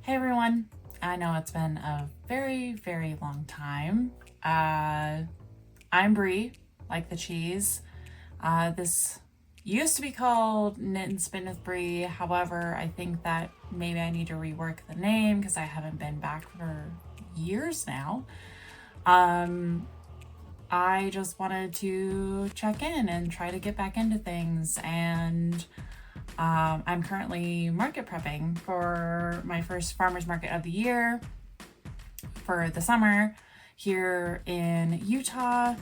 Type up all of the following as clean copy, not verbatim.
Hey everyone, I know it's been a very, very long time. I'm Brie, like the cheese. This used to be called Knit and Spin with Brie. However, I think that maybe I need to rework the name because I haven't been back for years now. I just wanted to check in and try to get back into things, and I'm currently market prepping for my first farmers market of the year for the summer here in Utah,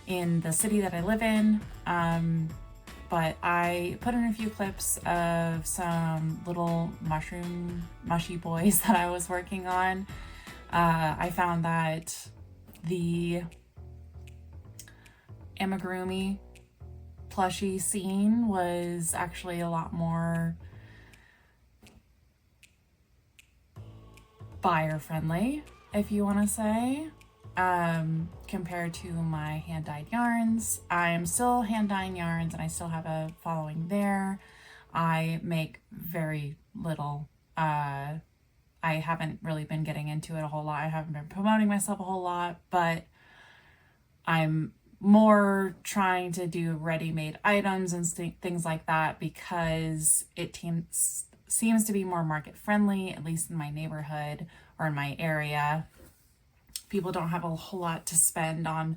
in the city that I live in. But I put in a few clips of some little mushy boys that I was working on. I found that the amigurumi plushie scene was actually a lot more buyer friendly, if you want to say, compared to my hand dyed yarns. I am still hand dyeing yarns and I still have a following there. I make very little. I haven't really been getting into it a whole lot. I haven't been promoting myself a whole lot, but I'm more trying to do ready-made items and things like that because it seems to be more market friendly, at least in my neighborhood or in my area. People don't have a whole lot to spend on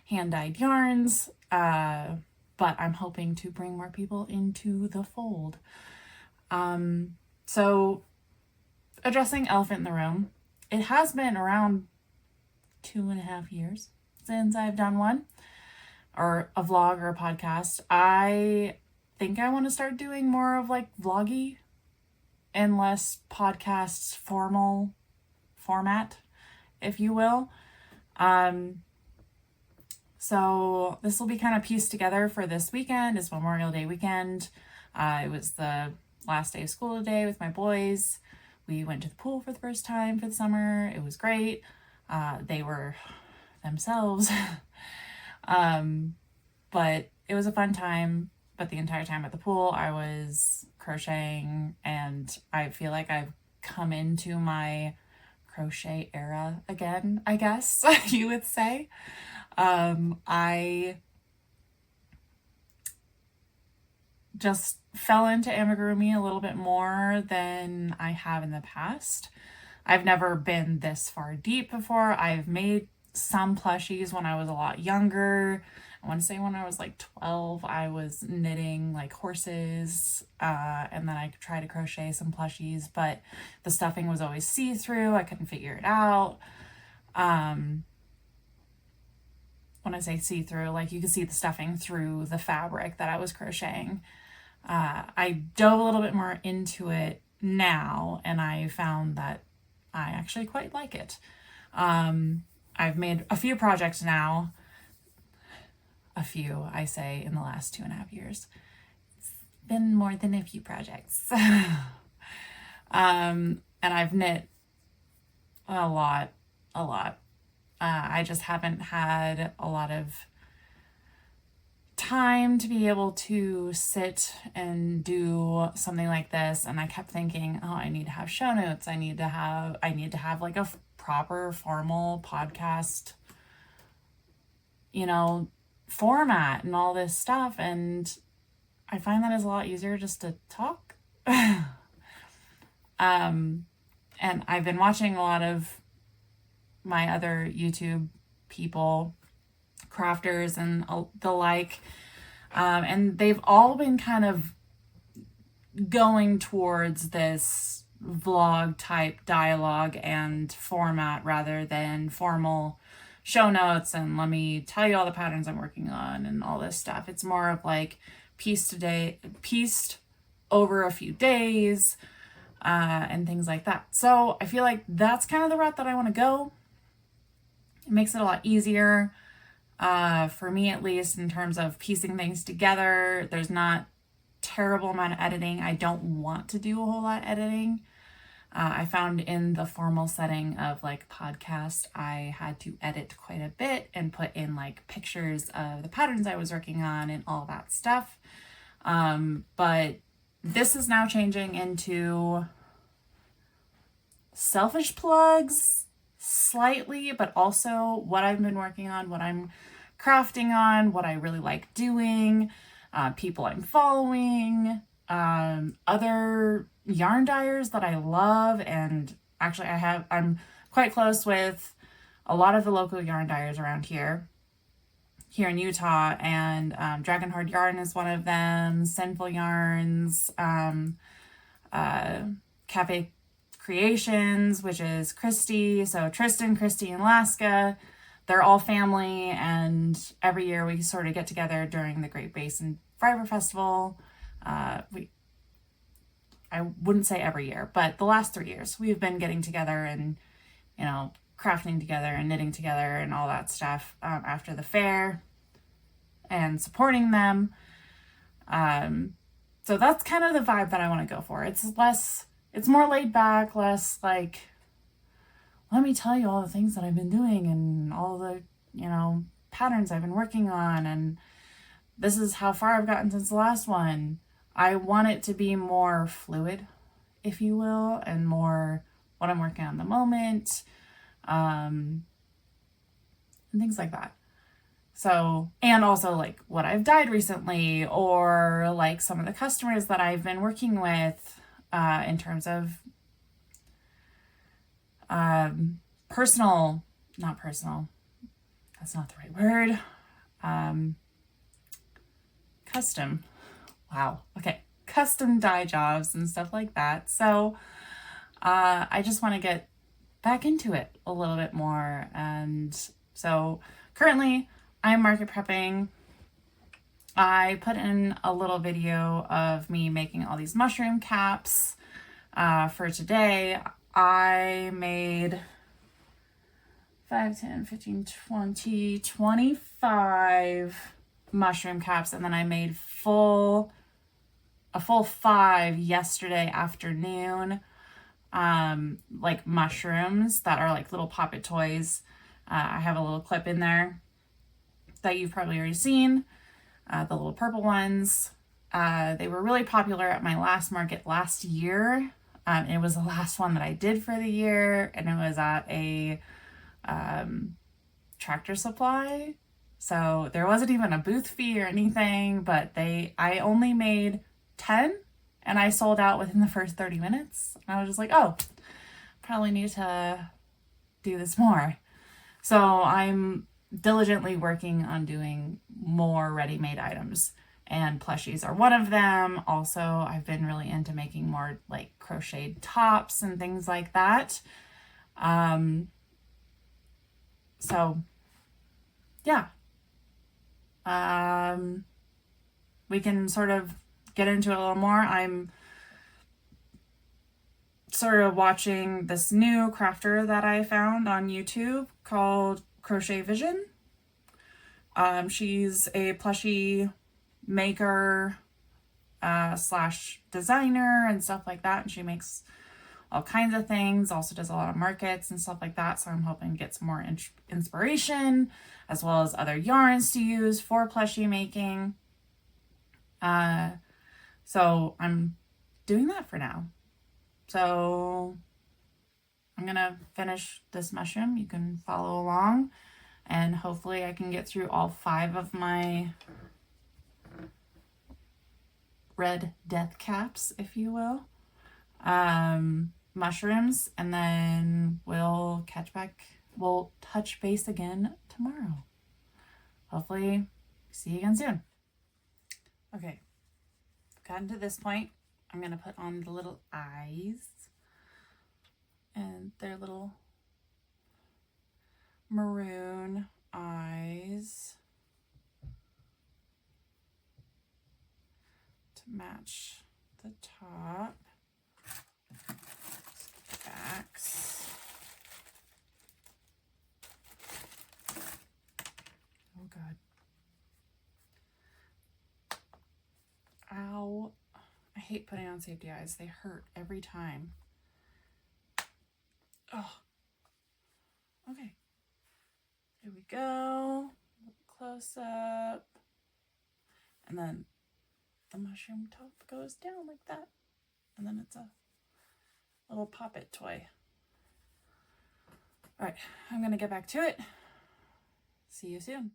hand-dyed yarns, but I'm hoping to bring more people into the fold. So addressing elephant in the room, it has been around 2.5 years since I've done one, or a vlog or a podcast. I think I want to start doing more of like vloggy and less podcasts formal format, if you will. So this will be kind of pieced together for this weekend. It's Memorial Day weekend. It was the last day of school today with my boys. We went to the pool for the first time for the summer. It was great. They were themselves. But it was a fun time. But the entire time at the pool, I was crocheting, and I feel like I've come into my crochet era again, I guess you would say. I just fell into amigurumi a little bit more than I have in the past. I've never been this far deep before. I've made some plushies when I was a lot younger. I want to say when I was like 12, I was knitting like horses, and then I tried to crochet some plushies, but the stuffing was always see-through. I couldn't figure it out. When I say see-through, like you could see the stuffing through the fabric that I was crocheting. I dove a little bit more into it now, and I found that I actually quite like it. I've made a few projects now. A few, I say, in the last 2.5 years. It's been more than a few projects. And I've knit a lot. I just haven't had a lot of time to be able to sit and do something like this, and I kept thinking, oh, I need to have show notes. I need to have like a proper formal podcast, format and all this stuff, and I find that it's a lot easier just to talk. And I've been watching a lot of my other YouTube people, crafters and the like, and they've all been kind of going towards this vlog type dialogue and format rather than formal show notes and let me tell you all the patterns I'm working on and all this stuff. It's more of like pieced over a few days, and things like that. So I feel like that's kind of the route that I want to go. It makes it a lot easier, for me at least, in terms of piecing things together. There's not terrible amount of editing. I don't want to do a whole lot of editing. I found in the formal setting of like podcast, I had to edit quite a bit and put in like pictures of the patterns I was working on and all that stuff. But this is now changing into selfish plugs slightly, but also what I've been working on, what I'm crafting on, what I really like doing, people I'm following, other yarn dyers that I love. And actually I'm quite close with a lot of the local yarn dyers around here in Utah, and Dragon Horde Yarn is one of them, Sinful Yarns, Cafe Creations, which is Christy. So Tristan, Christy, and Alaska, they're all family, and every year we sort of get together during the Great Basin Fiber Festival. I wouldn't say every year, but the last 3 years we've been getting together and, you know, crafting together and knitting together and all that stuff after the fair and supporting them. So that's kind of the vibe that I want to go for. It's more laid back, less like, let me tell you all the things that I've been doing and all the, you know, patterns I've been working on, and this is how far I've gotten since the last one. I want it to be more fluid, if you will, and more what I'm working on the moment, and things like that. So, and also like what I've dyed recently, or like some of the customers that I've been working with, in terms of not personal, that's not the right word, custom, wow, okay, custom dye jobs and stuff like that. So I just want to get back into it a little bit more. And so currently I'm market prepping. I put in a little video of me making all these mushroom caps for today. I made 5, 10, 15, 20, 25 mushroom caps, and then I made a full 5 yesterday afternoon, like mushrooms that are like little poppet toys. I have a little clip in there that you've probably already seen, the little purple ones. They were really popular at my last market last year. It was the last one that I did for the year, and it was at a Tractor Supply. So there wasn't even a booth fee or anything, but I only made 10, and I sold out within the first 30 minutes. And I was just like, oh, probably need to do this more. So I'm diligently working on doing more ready-made items, and plushies are one of them. Also, I've been really into making more like crocheted tops and things like that. So yeah, we can sort of get into it a little more. I'm sort of watching this new crafter that I found on YouTube called Crochet Vision. She's a plushie maker slash designer and stuff like that, and she makes all kinds of things, also does a lot of markets and stuff like that. So I'm hoping to get some more inspiration, as well as other yarns to use for plushie making. So I'm doing that for now. So I'm gonna finish this mushroom. You can follow along, and hopefully I can get through all 5 of my red death caps, if you will, mushrooms, and then we'll touch base again tomorrow. Hopefully see you again soon. Okay, gotten to this point. I'm gonna put on the little eyes and their little maroon eyes to match the top. Backs. Oh God. Ow. I hate putting on safety eyes. They hurt every time. Oh. Okay. Here we go. Close up. And then the mushroom top goes down like that. And then it's a little poppet toy. All right, I'm gonna get back to it. See you soon.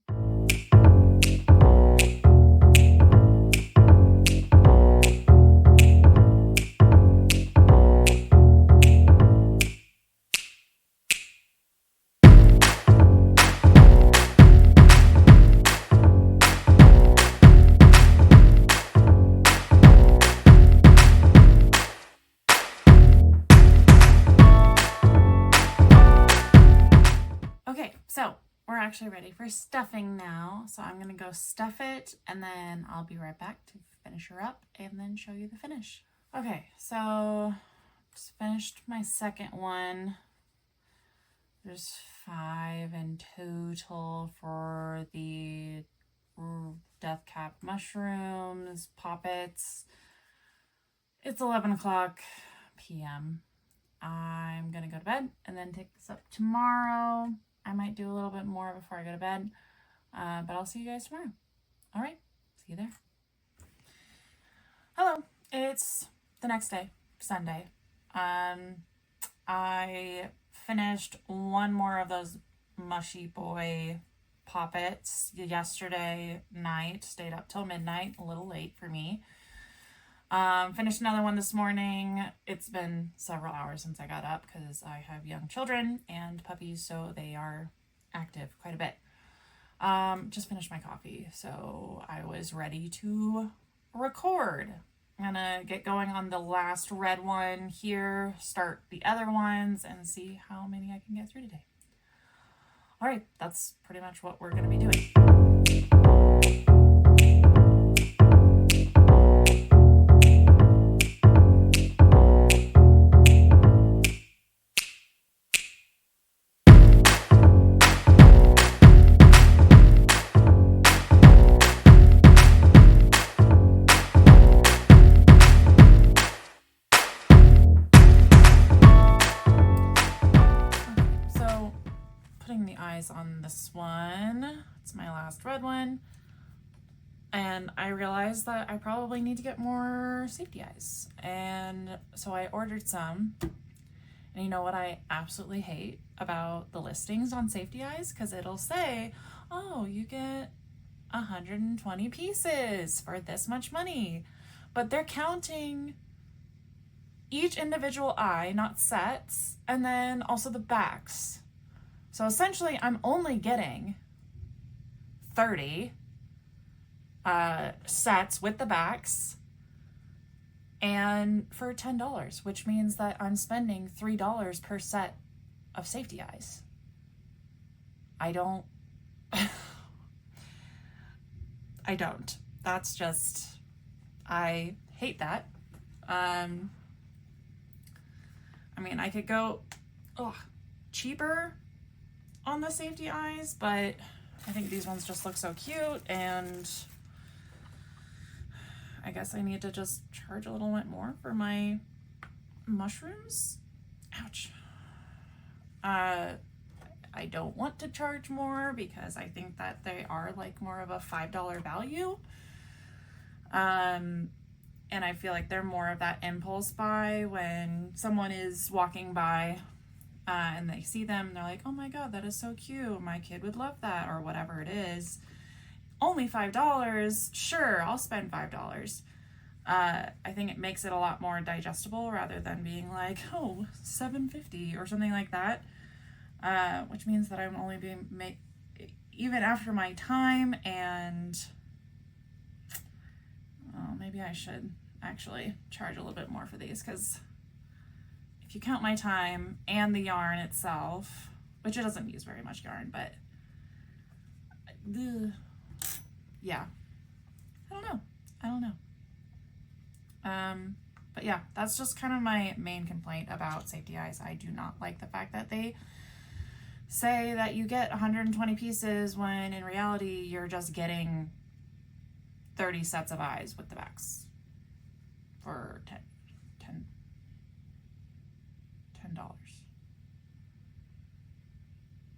Okay, so we're actually ready for stuffing now. So I'm gonna go stuff it and then I'll be right back to finish her up and then show you the finish. Okay, so just finished my second one. There's 5 in total for the death cap mushrooms, poppets. It's 11 o'clock p.m. I'm gonna go to bed and then take this up tomorrow. I might do a little bit more before I go to bed, but I'll see you guys tomorrow. All right, see you there. Hello, it's the next day, Sunday. I finished one more of those Mushie Boi poppets yesterday night, stayed up till midnight, a little late for me. Finished another one this morning. It's been several hours since I got up because I have young children and puppies, so they are active quite a bit. Just finished my coffee, so I was ready to record. I'm gonna get going on the last red one here, start the other ones, and see how many I can get through today. All right, that's pretty much what we're gonna be doing. On this one, it's my last red one, and I realized that I probably need to get more safety eyes, and so I ordered some. And you know what I absolutely hate about the listings on safety eyes? Because it'll say, oh, you get 120 pieces for this much money, but they're counting each individual eye, not sets, and then also the backs. So essentially, I'm only getting 30 sets with the backs and for $10, which means that I'm spending $3 per set of safety eyes. I don't. That's just, I hate that. I mean, I could go cheaper on the safety eyes, but I think these ones just look so cute, and I guess I need to just charge a little bit more for my mushrooms. Ouch. I don't want to charge more because I think that they are like more of a $5 value. And I feel like they're more of that impulse buy when someone is walking by and they see them, and they're like, oh my god, that is so cute, my kid would love that, or whatever it is. Only $5, sure, I'll spend $5. I think it makes it a lot more digestible rather than being like, oh, $7.50 or something like that, which means that I'm only being even after my time, and maybe I should actually charge a little bit more for these, because if you count my time and the yarn itself, which it doesn't use very much yarn, but yeah, I don't know. But yeah, that's just kind of my main complaint about safety eyes. I do not like the fact that they say that you get 120 pieces when in reality you're just getting 30 sets of eyes with the backs for $10.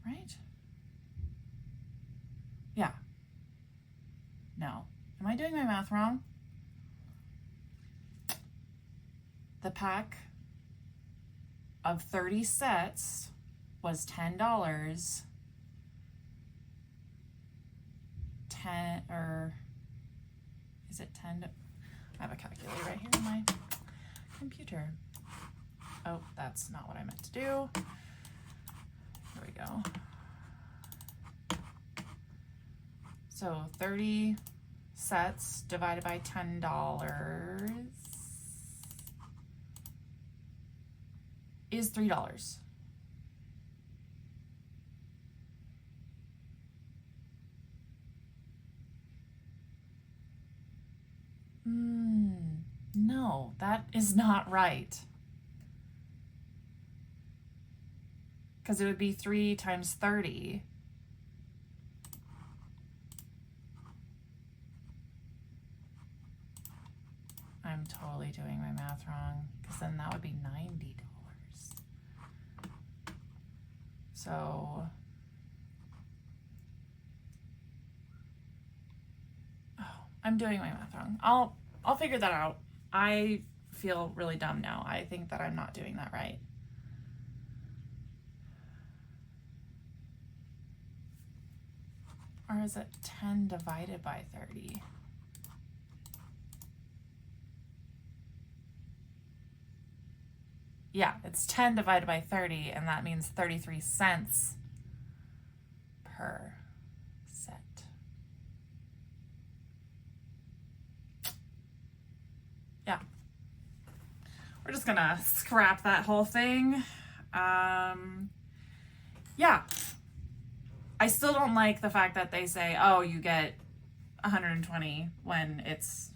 Right? Yeah. No. Am I doing my math wrong? The pack of 30 sets was $10. 10, or is it 10? I have a calculator right here on my computer. Oh, that's not what I meant to do. Here we go. So 30 sets divided by $10 is $3. No, that is not right. Because it would be 3 times 30. I'm totally doing my math wrong, because then that would be $90. So, oh, I'm doing my math wrong. I'll figure that out. I feel really dumb now. I think that I'm not doing that right. Or is it 10 divided by 30? Yeah, it's 10 divided by 30, and that means 33 cents per set. Yeah. We're just gonna scrap that whole thing. Yeah. I still don't like the fact that they say, oh, you get 120 when it's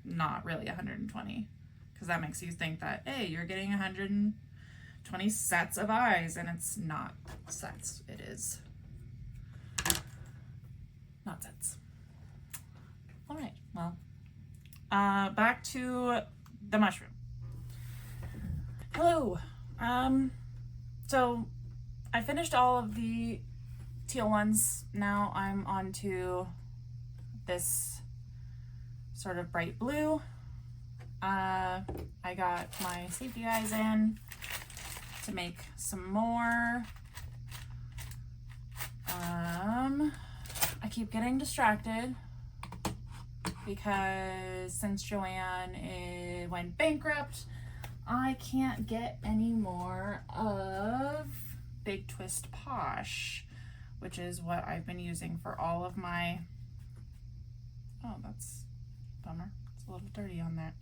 not really 120. Because that makes you think that, hey, you're getting 120 sets of eyes, and it's not sets. It is not sets. All right, well, back to the mushroom. Hello. So I finished all of the teal ones. Now I'm on to this sort of bright blue. I got my safety eyes in to make some more. I keep getting distracted because since Joanne went bankrupt, I can't get any more of Big Twist Posh, which is what I've been using for all of my, oh, that's a bummer. It's a little dirty on that.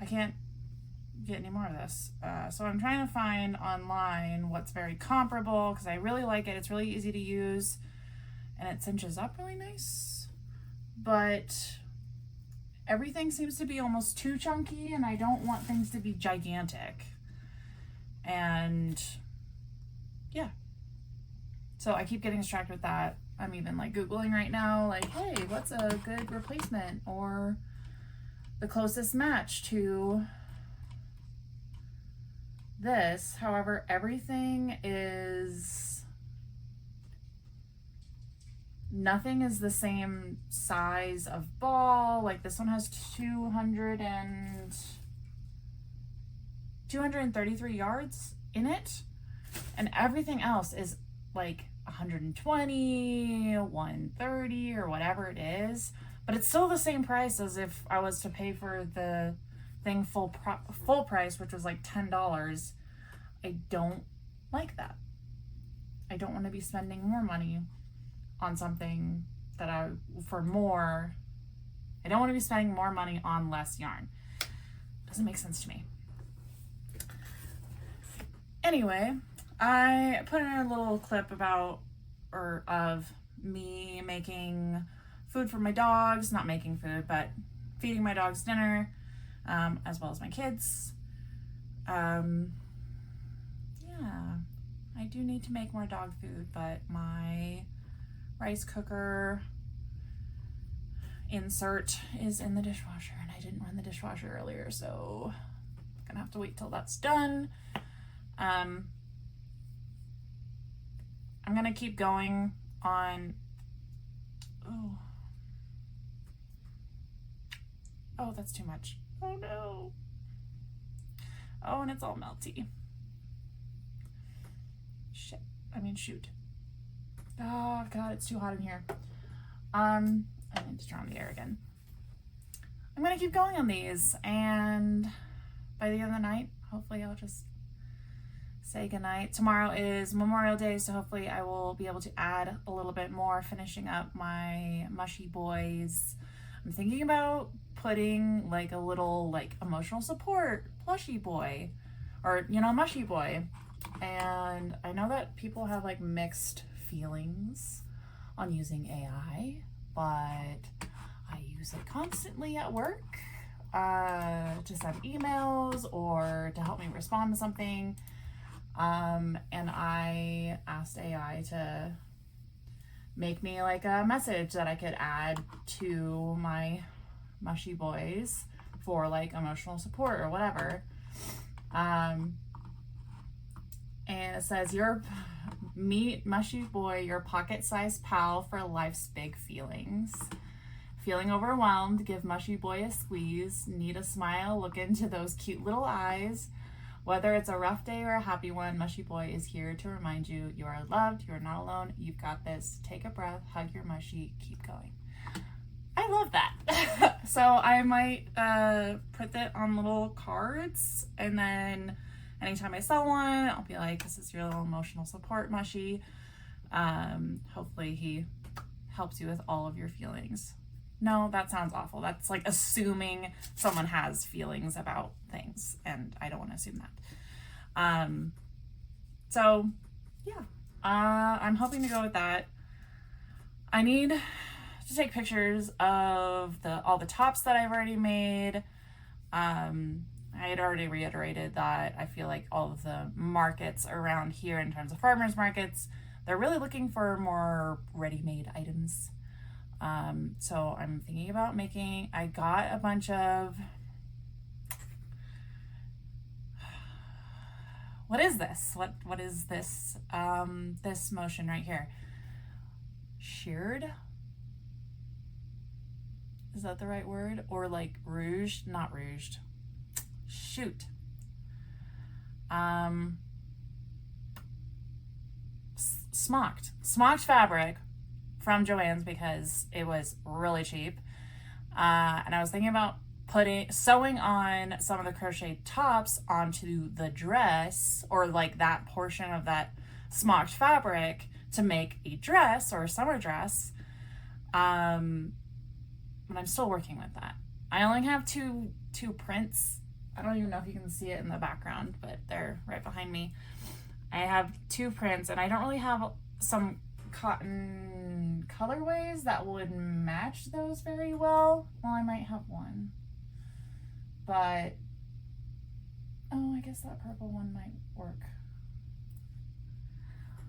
I can't get any more of this. So I'm trying to find online what's very comparable, because I really like it. It's really easy to use and it cinches up really nice, but everything seems to be almost too chunky, and I don't want things to be gigantic. And yeah, so I keep getting distracted with that. I'm even like Googling right now, like, hey, what's a good replacement or the closest match to this. However, everything is, nothing is the same size of ball. Like this one has 233 yards in it, and everything else is like 120, 130, or whatever it is. But it's still the same price as if I was to pay for the thing full price, which was like $10. I don't like that. I don't want to be spending more money on something that I don't want to be spending more money on less yarn. Doesn't make sense to me. Anyway, I put in a little clip of me making food for my dogs, not making food, but feeding my dogs dinner, as well as my kids. Yeah, I do need to make more dog food, but my rice cooker insert is in the dishwasher, and I didn't run the dishwasher earlier, so I'm gonna have to wait till that's done. I'm gonna keep going on. Oh, that's too much. Oh no. Oh, and it's all melty. Shit. I mean, shoot. Oh, God, it's too hot in here. I need to turn on the air again. I'm going to keep going on these, and by the end of the night, hopefully I'll just say goodnight. Tomorrow is Memorial Day, so hopefully I will be able to add a little bit more, finishing up my Mushie Boys. I'm thinking about putting like a little like emotional support plushie boy, or Mushie Boi. And I know that people have like mixed feelings on using AI, but I use it constantly at work to send emails or to help me respond to something. And I asked AI to make me like a message that I could add to my Mushie Boys for like emotional support or whatever. And it says, meet Mushie Boi, your pocket-sized pal for life's big feelings. Feeling overwhelmed? Give Mushie Boi a squeeze. Need a smile? Look into those cute little eyes. Whether it's a rough day or a happy one, Mushie Boi is here to remind you you are loved, you are not alone, you've got this. Take a breath, hug your Mushie, keep going. I love that. So I might put that on little cards, and then anytime I sell one, I'll be like, this is your little emotional support Mushie. Hopefully he helps you with all of your feelings. No, that sounds awful. That's like assuming someone has feelings about things, and I don't want to assume that. So yeah, I'm hoping to go with that. I need to take pictures of all the tops that I've already made. I had already reiterated that I feel like all of the markets around here, in terms of farmers markets, they're really looking for more ready-made items. So I'm thinking about I got a bunch of, what is this? What is this? This motion right here. Sheared? Is that the right word? Or like rouged? Not rouged. Shoot. Smocked fabric from Joann's because it was really cheap. And I was thinking about sewing on some of the crochet tops onto the dress, or like that portion of that smocked fabric, to make a dress or a summer dress. But I'm still working with that. I only have two prints. I don't even know if you can see it in the background, but they're right behind me. I have 2 prints, and I don't really have some cotton colorways that would match those very well. Well, I might have one, but I guess that purple one might work.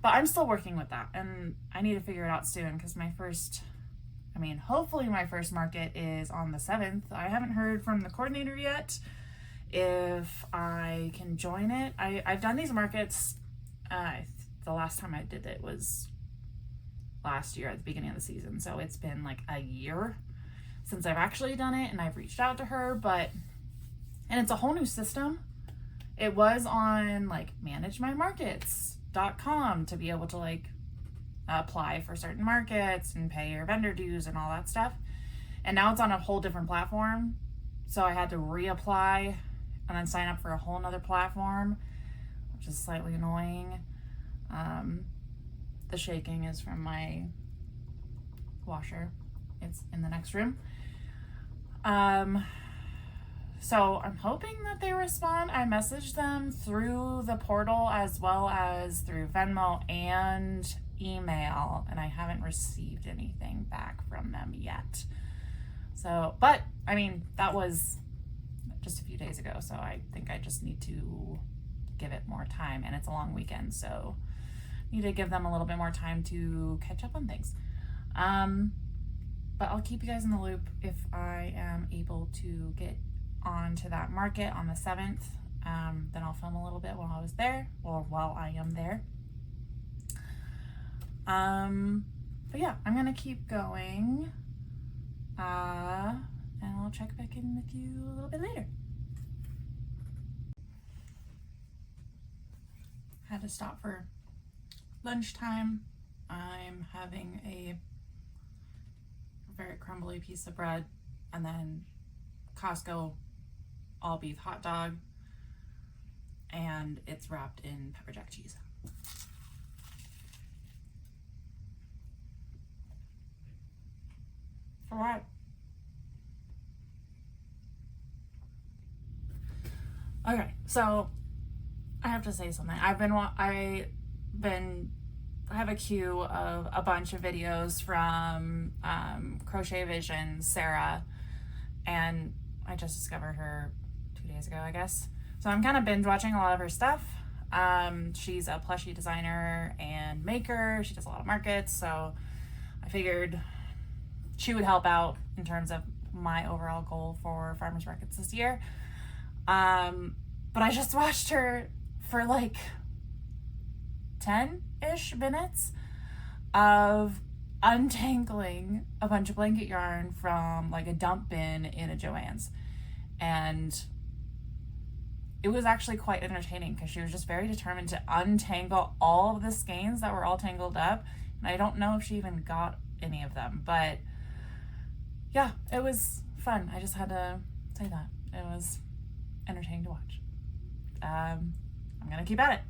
But I'm still working with that, and I need to figure it out soon, because hopefully my first market is on the 7th. I haven't heard from the coordinator yet if I can join it. I've done these markets. The last time I did it was last year at the beginning of the season, so it's been like a year since I've actually done it, and I've reached out to her, and it's a whole new system. It was on like managemymarkets.com to be able to like apply for certain markets and pay your vendor dues and all that stuff, and now it's on a whole different platform, so I had to reapply and then sign up for a whole nother platform, which is slightly annoying. The shaking is from my washer. It's in the next room. So I'm hoping that they respond. I messaged them through the portal as well as through Venmo and email, and I haven't received anything back from them yet. So, but that was just a few days ago, so I think I just need to give it more time, and it's a long weekend, so need to give them a little bit more time to catch up on things. But I'll keep you guys in the loop if I am able to get on to that market on the 7th. Then I'll film a little bit while I am there. But yeah, I'm gonna keep going, and I'll check back in with you a little bit later. had to stop for lunchtime. I'm having a very crumbly piece of bread and then Costco all beef hot dog, and it's wrapped in pepper jack cheese. For what? Okay, so I have to say something. I have a queue of a bunch of videos from Crochet Vision, Sarah, and I just discovered her 2 days ago, I guess. So I'm kind of binge watching a lot of her stuff. She's a plushie designer and maker. She does a lot of markets, so I figured she would help out in terms of my overall goal for farmers markets this year. But I just watched her for like 10-ish minutes of untangling a bunch of blanket yarn from like a dump bin in a Joann's, and it was actually quite entertaining because she was just very determined to untangle all of the skeins that were all tangled up, and I don't know if she even got any of them, but yeah, it was fun. I just had to say that it was entertaining to watch. I'm gonna keep at it.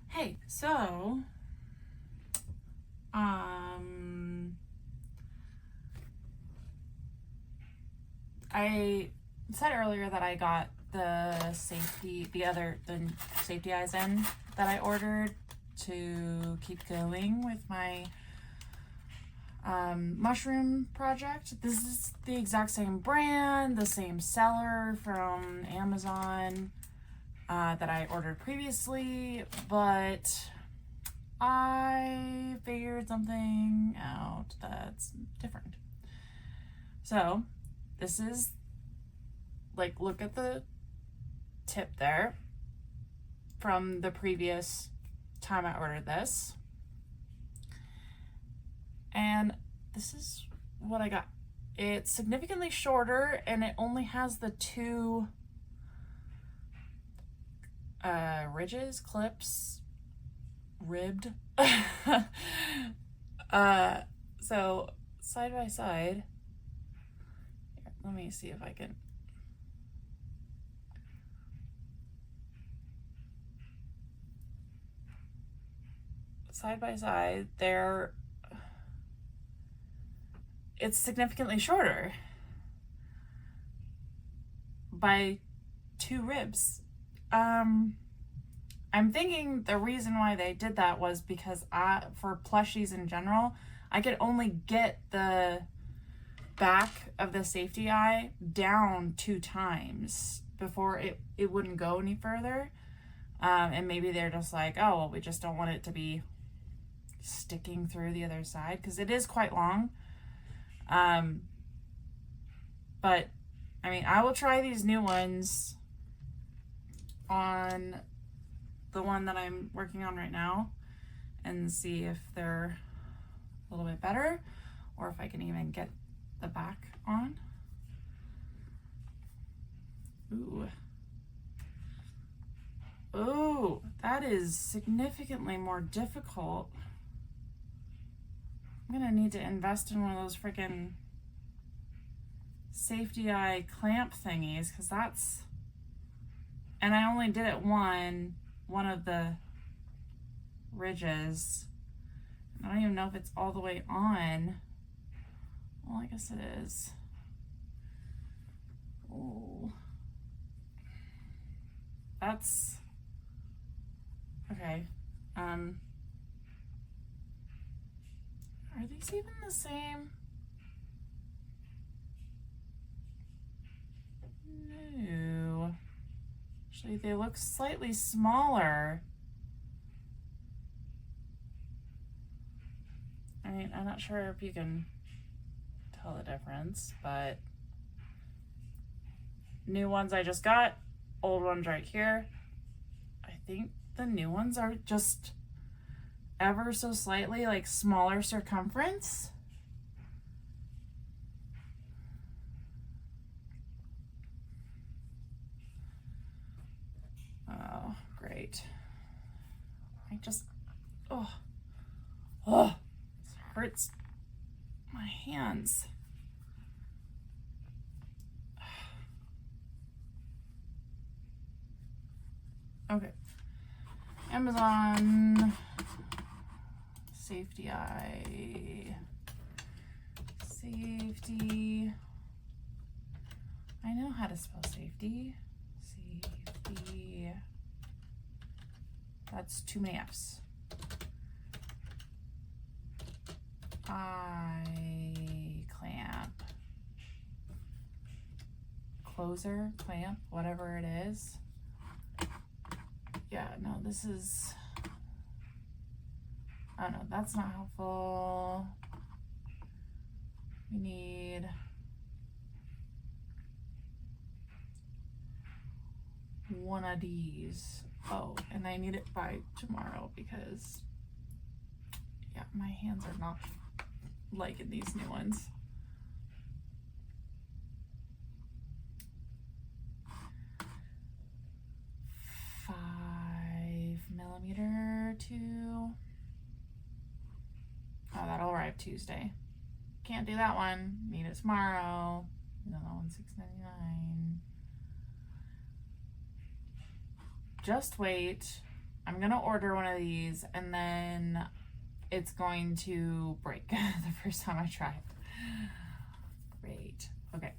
Hey, so, I said earlier that I got the safety eyes in that I ordered to keep going with my mushroom project. This is the exact same brand, the same seller from Amazon that I ordered previously, but I figured something out that's different. So this is like, look at the tip there from the previous time I ordered this, and this is what I got. It's significantly shorter and it only has the two ridges, clips, ribbed. So side by side, here, let me see if I can. Side by side, it's significantly shorter by 2 ribs. I'm thinking the reason why they did that was because for plushies in general, I could only get the back of the safety eye down 2 times before it wouldn't go any further. And maybe they're just like, oh, well, we just don't want it to be sticking through the other side, because it is quite long. But I mean, I will try these new ones on the one that I'm working on right now and see if they're a little bit better, or if I can even get the back on. Ooh, that is significantly more difficult. I'm gonna need to invest in one of those freaking safety eye clamp thingies, because that's, and I only did it one of the ridges. I don't even know if it's all the way on. Well, I guess it is. Oh, that's okay. Are these even the same? No. Actually, they look slightly smaller. I mean, I'm not sure if you can tell the difference, but new ones I just got, old ones right here. I think the new ones are just ever so slightly like smaller circumference. Oh, great. I just, oh, it hurts my hands. Okay. Amazon safety eye. Safety. I know how to spell safety. Safety. That's too many F's. Eye clamp. Closer, clamp, whatever it is. Yeah, no, this is, oh no, that's not helpful. We need one of these. Oh, and I need it by tomorrow because, yeah, my hands are not liking these new ones. Two. Oh, that'll arrive Tuesday. Can't do that one. Need it tomorrow. No, that one's $6.99. Just wait. I'm gonna order one of these and then it's going to break the first time I try it. Great. Okay.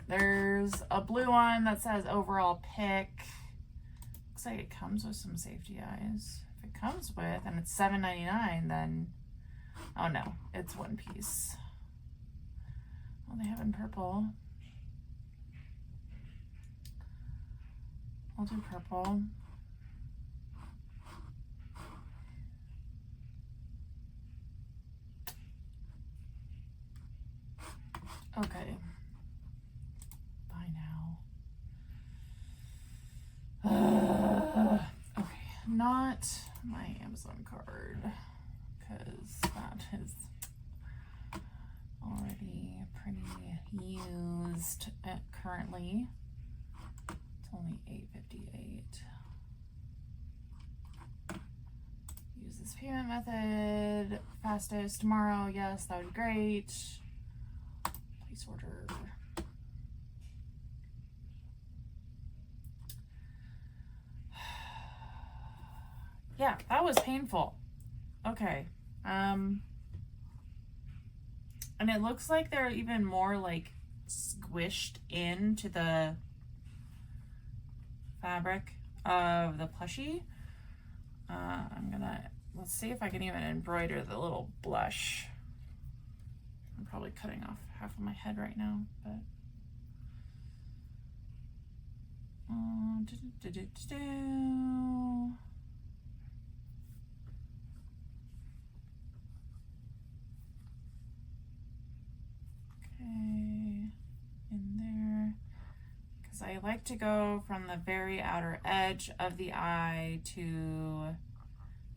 There's a blue one that says overall pick. Looks like it comes with some safety eyes. If it comes with, and it's $7.99, then, oh no, it's one piece. Oh, they have it in purple. I'll do purple. Okay. Bye now. Okay, not my Amazon card, because that is already pretty used currently. It's only $8.58. Use this payment method fastest tomorrow. Yes, that would be great. Place order. Yeah, that was painful. Okay. And it looks like they're even more like squished into the fabric of the plushie. Let's see if I can even embroider the little blush. I'm probably cutting off half of my head right now, but in there, because I like to go from the very outer edge of the eye to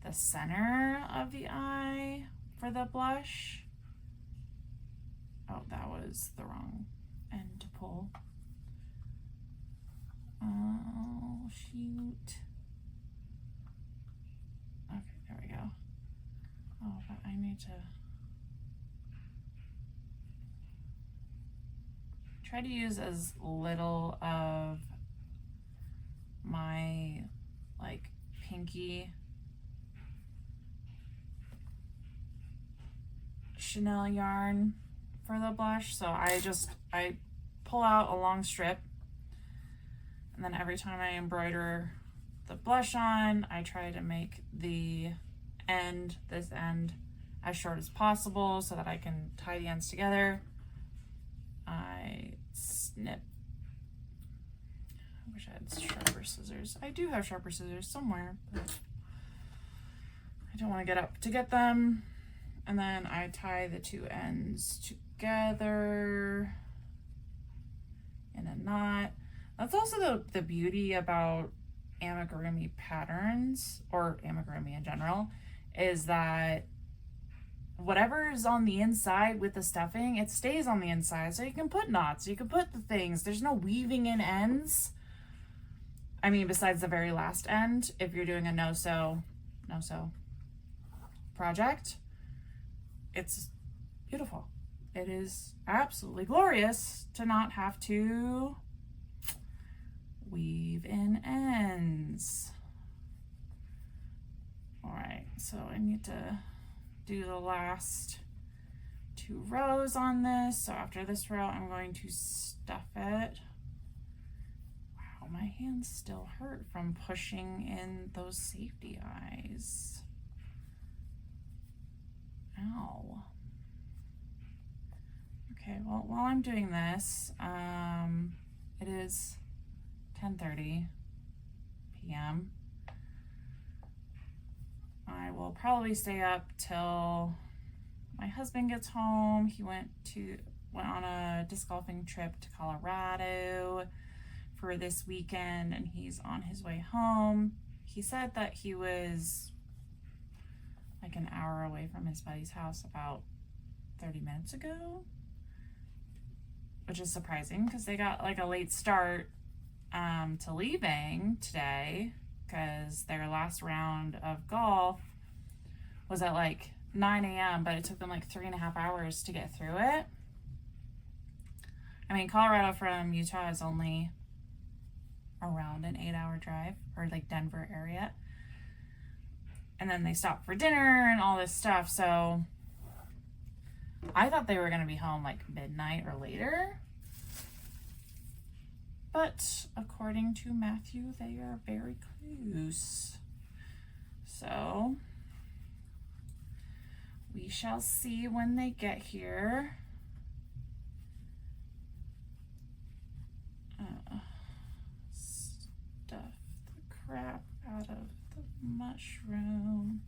the center of the eye for the blush. Oh, that was the wrong end to pull. Oh, shoot. Okay, there we go. Oh, but I need to try to use as little of my like pinky Chanel yarn for the blush. So I pull out a long strip, and then every time I embroider the blush on, I try to make this end as short as possible so that I can tie the ends together. I snip. I wish I had sharper scissors. I do have sharper scissors somewhere, but I don't want to get up to get them. And then I tie the two ends together in a knot. That's also the beauty about amigurumi patterns, or amigurumi in general, is that whatever is on the inside with the stuffing, it stays on the inside. So you can put knots, you can put the things. There's no weaving in ends. I mean, besides the very last end, if you're doing a no-sew project, it's beautiful. It is absolutely glorious to not have to weave in ends. All right, so I need to do the last 2 rows on this. So after this row, I'm going to stuff it. Wow, my hands still hurt from pushing in those safety eyes. Ow. Okay, well, while I'm doing this, it is 10:30 p.m. I will probably stay up till my husband gets home. He went on a disc golfing trip to Colorado for this weekend, and he's on his way home. He said that he was like an hour away from his buddy's house about 30 minutes ago, which is surprising because they got like a late start to leaving today, because their last round of golf was at like 9 a.m., but it took them like 3.5 hours to get through it. I mean, Colorado from Utah is only around an 8-hour drive, or like Denver area. And then they stopped for dinner and all this stuff. So I thought they were going to be home like midnight or later. But according to Matthew, they are very close. So we shall see when they get here. Stuff the crap out of the mushroom.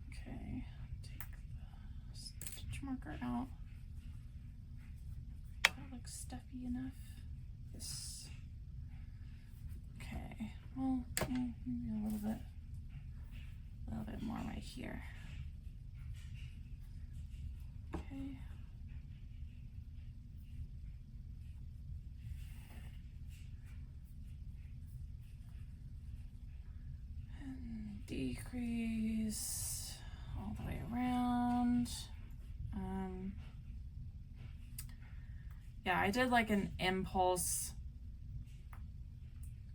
Okay, take the stitch marker out. That looks stuffy enough. Yes. Okay, well, maybe a little bit more right here. Okay. And decrease all the way around. Yeah, I did like an impulse.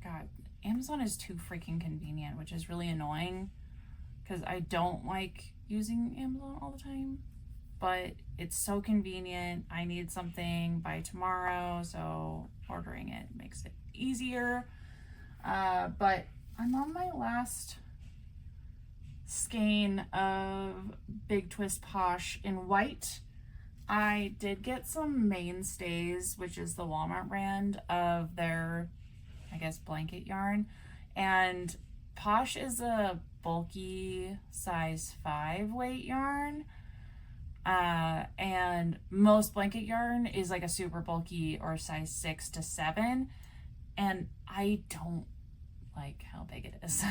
God, Amazon is too freaking convenient, which is really annoying because I don't like using Amazon all the time, but it's so convenient. I need something by tomorrow, so ordering it makes it easier. But I'm on my last skein of Big Twist Posh in white. I did get some mainstays, which is the Walmart brand, of their, I guess, blanket yarn. And Posh is a bulky size 5 weight yarn. And most blanket yarn is like a super bulky or size 6 to 7. And I don't like how big it is.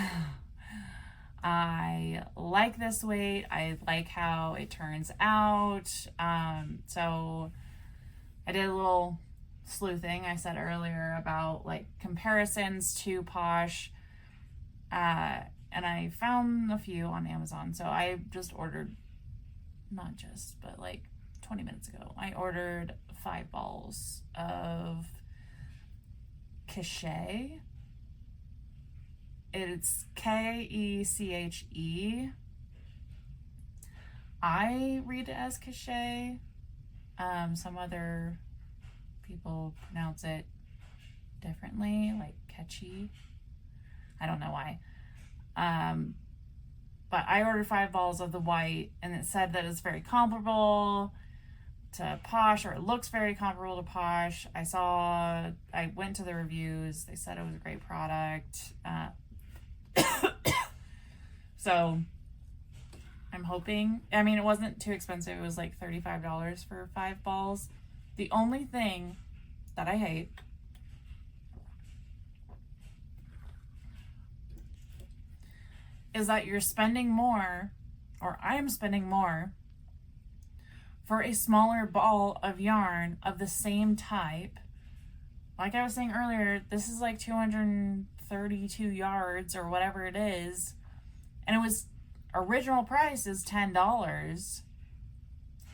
I like this weight. I like how it turns out. So I did a little sleuthing. I said earlier about like comparisons to Posh. And I found a few on Amazon. So I just ordered, not just, but like 20 minutes ago, I ordered 5 balls of crochet. It's Keche. I read it as crochet. Some other people pronounce it differently, like catchy. I don't know why. But I ordered 5 balls of the white, and it said that it's very comparable to Posh, or it looks very comparable to Posh. I went to the reviews. They said it was a great product. So I'm hoping, I mean, it wasn't too expensive. It was like $35 for 5 balls. The only thing that I hate is that you're spending more, or I am spending more, for a smaller ball of yarn of the same type. Like I was saying earlier, this is like 232 yards or whatever it is. And it was, original price is $10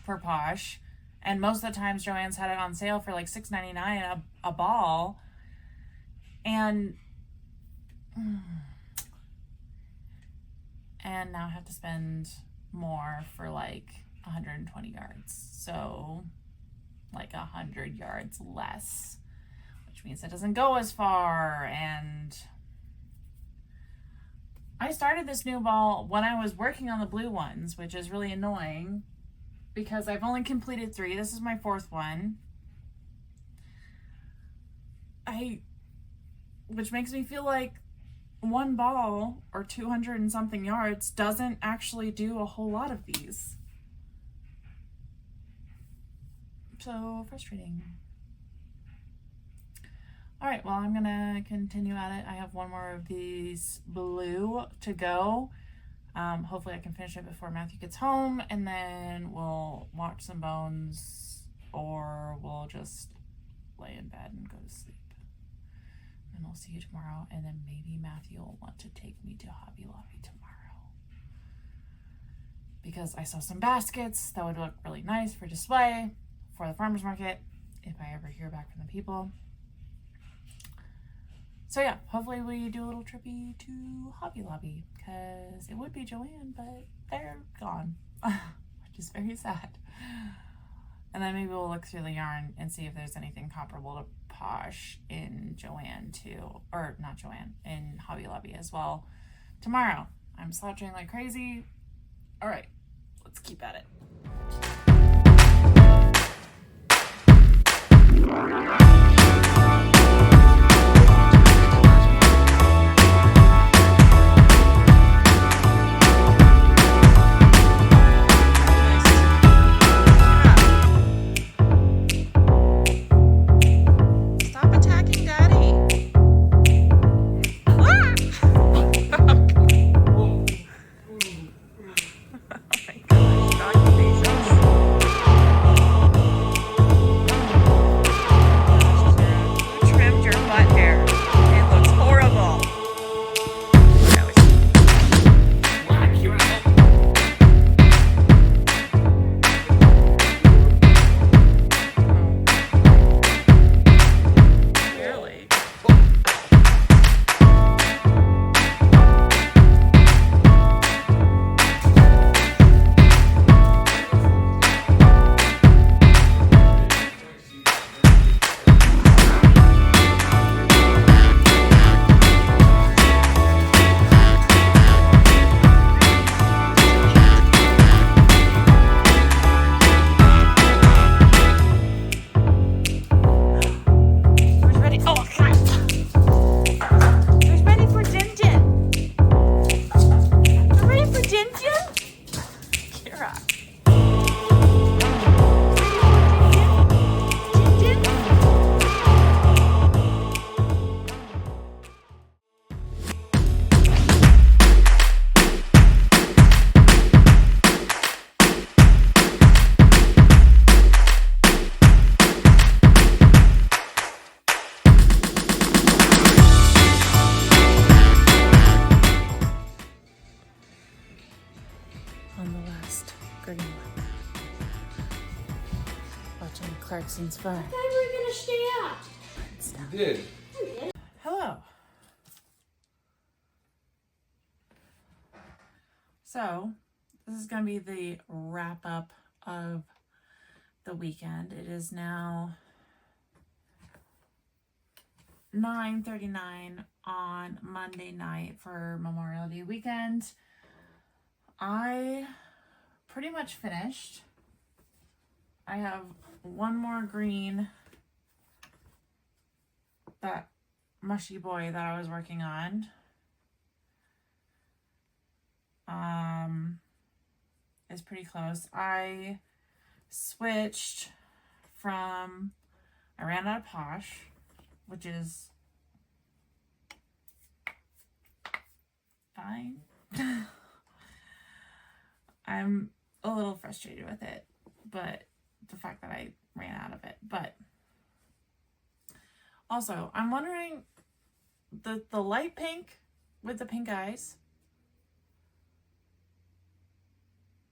for Posh. And most of the times Joann's had it on sale for like $6.99 a ball. And now I have to spend more for like 120 yards. So like 100 yards less, which means it doesn't go as far. And I started this new ball when I was working on the blue ones, which is really annoying because I've only completed 3. This is my 4th one. Which makes me feel like one ball or 200 and something yards doesn't actually do a whole lot of these. So frustrating. All right, well, I'm gonna continue at it. I have one more of these blue to go. Hopefully I can finish it before Matthew gets home, and then we'll watch some Bones, or we'll just lay in bed and go to sleep. And I'll see you tomorrow, and then maybe Matthew will want to take me to Hobby Lobby tomorrow, because I saw some baskets that would look really nice for display for the farmer's market, if I ever hear back from the people. So yeah, hopefully we do a little trippy to Hobby Lobby, because it would be Joann, but they're gone, which is very sad. And then maybe we'll look through the yarn and see if there's anything comparable to Posh in Joann too, or not Joann, in Hobby Lobby as well tomorrow. I'm slouching like crazy. All right, let's keep at it. Clarkson's fun. I thought we were gonna stay out. You did. Hello. So, this is going to be the wrap up of the weekend. It is now 9:39 on Monday night for Memorial Day weekend. I pretty much finished I have one more green, that Mushie Boi that I was working on. Is pretty close. I switched from, I ran out of Posh, which is fine. I'm a little frustrated with it, but the fact that I ran out of it. But also, I'm wondering, the light pink with the pink eyes,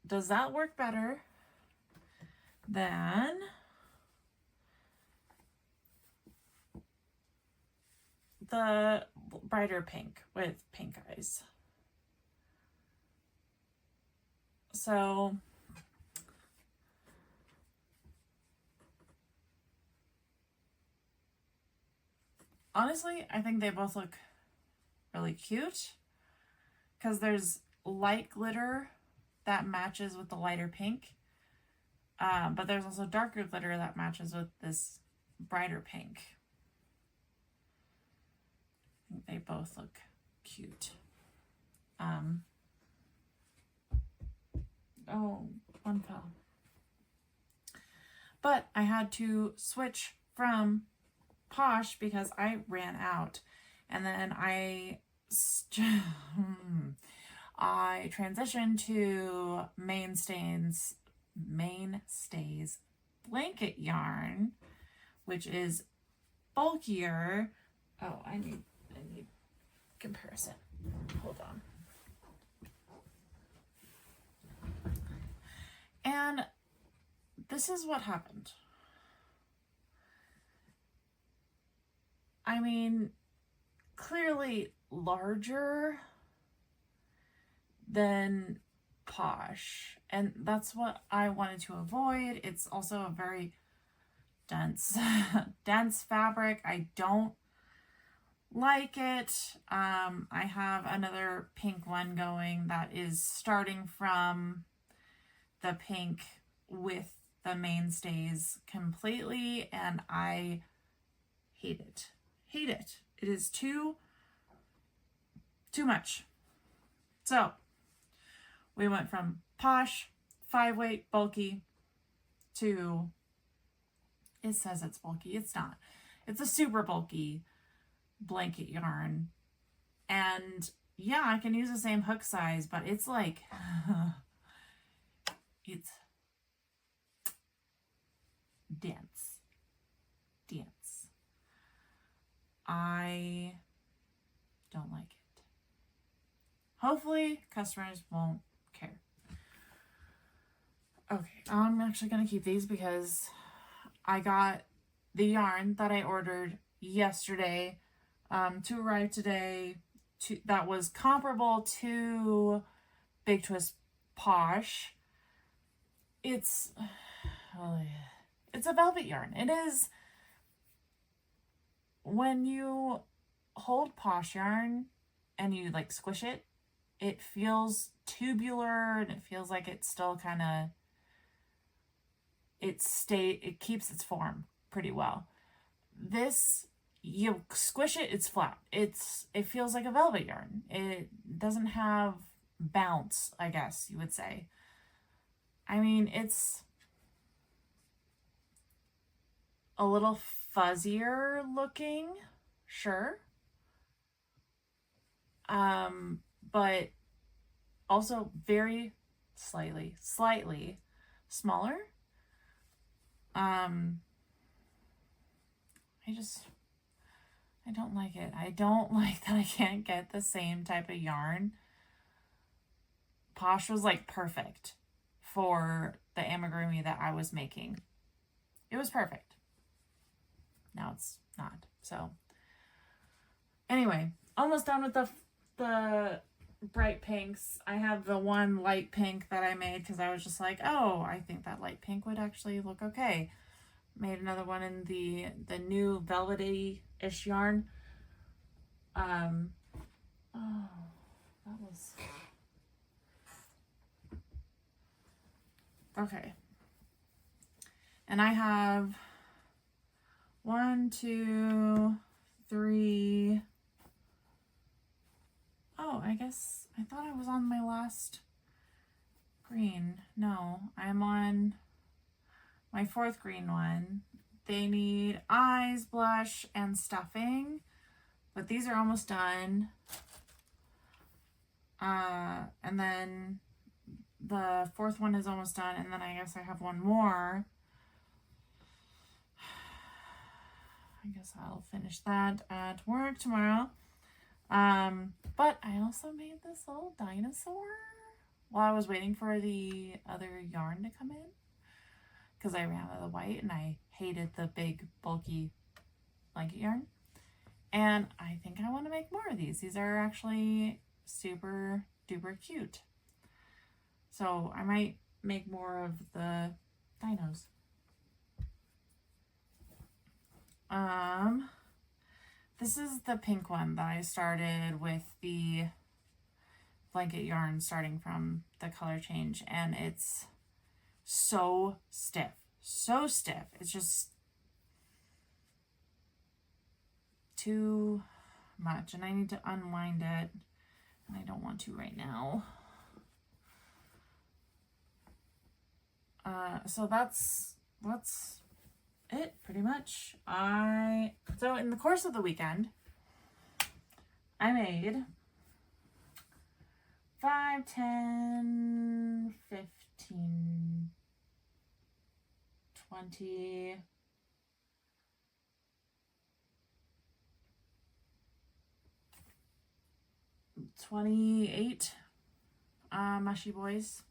does that work better than the brighter pink with pink eyes? So honestly, I think they both look really cute because there's light glitter that matches with the lighter pink, but there's also darker glitter that matches with this brighter pink. I think they both look cute. Oh, one fell. But I had to switch from Posh because I ran out, and then I transitioned to Mainstays blanket yarn, which is bulkier. Oh, I need comparison. Hold on. And this is what happened. I mean, clearly larger than Posh, and that's what I wanted to avoid. It's also a very dense fabric. I don't like it. I have another pink one going that is starting from the pink with the Mainstays completely, and I hate it. It is too much. So we went from Posh 5-weight bulky to, it says it's bulky, it's not. It's a super bulky blanket yarn. And yeah, I can use the same hook size, but it's like it's dense. I don't like it. Hopefully customers won't care. Okay, I'm actually gonna keep these because I got the yarn that I ordered yesterday to arrive today, that was comparable to Big Twist Posh. It's a velvet yarn. It is. When you hold Posh yarn and you like squish it, it feels tubular and it feels like it's still kind of, it keeps its form pretty well. This, you squish it, it's flat. It feels like a velvet yarn. It doesn't have bounce, I guess you would say. I mean, it's a little fuzzier looking, sure. But also very slightly smaller. I don't like it. I don't like that I can't get the same type of yarn. Posh was like perfect for the amigurumi that I was making. It was perfect. Now it's not. So anyway, almost done with the bright pinks. I have the one light pink that I made because I was just like, oh, I think that light pink would actually look okay. Made another one in the new velvety-ish yarn. Oh, that was okay. And I have 1, 2, 3. Oh, I guess I thought I was on my last green. No, I'm on my 4th green one. They need eyes, blush, and stuffing, but these are almost done. And then the 4th one is almost done, and then I guess I have one more. I guess I'll finish that at work tomorrow. But I also made this little dinosaur while I was waiting for the other yarn to come in, because I ran out of the white and I hated the big bulky blanket yarn. And I think I want to make more of these. These are actually super duper cute. So I might make more of the dinos. This is the pink one that I started with the blanket yarn starting from the color change, and it's so stiff. So stiff. It's just too much, and I need to unwind it, and I don't want to right now. So that's it pretty much. So in the course of the weekend, I made 5, 10, 15, 20, 28 Mushie Bois,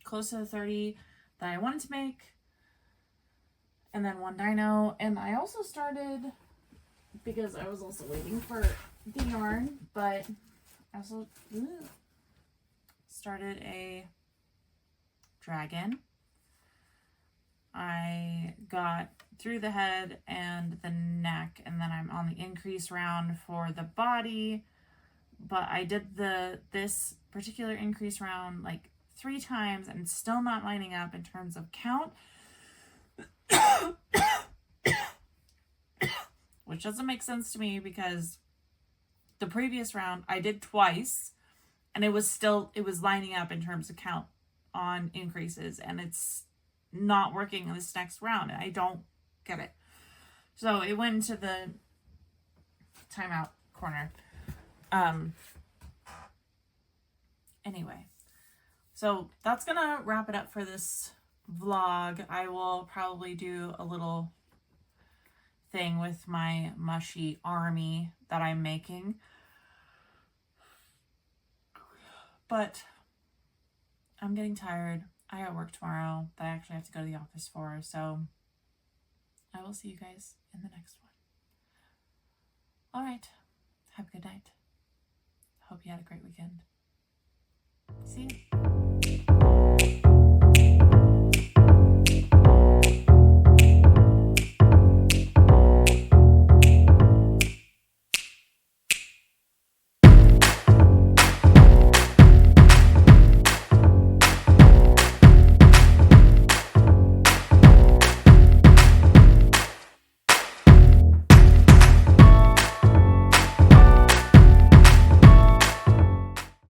close to the 30 that I wanted to make, and then 1 dino. And I also started, because I was also waiting for the yarn, but I also started a dragon. I got through the head and the neck, and then I'm on the increase round for the body, but I did this particular increase round like 3 times and still not lining up in terms of count. Which doesn't make sense to me, because the previous round I did twice and it was lining up in terms of count on increases, and it's not working in this next round, and I don't get it. So it went into the timeout corner. Anyway, so that's gonna wrap it up for this vlog. I will probably do a little thing with my mushy army that I'm making, but I'm getting tired. I got work tomorrow that I actually have to go to the office for, so I will see you guys in the next one. All right, have a good night. Hope you had a great weekend. See you.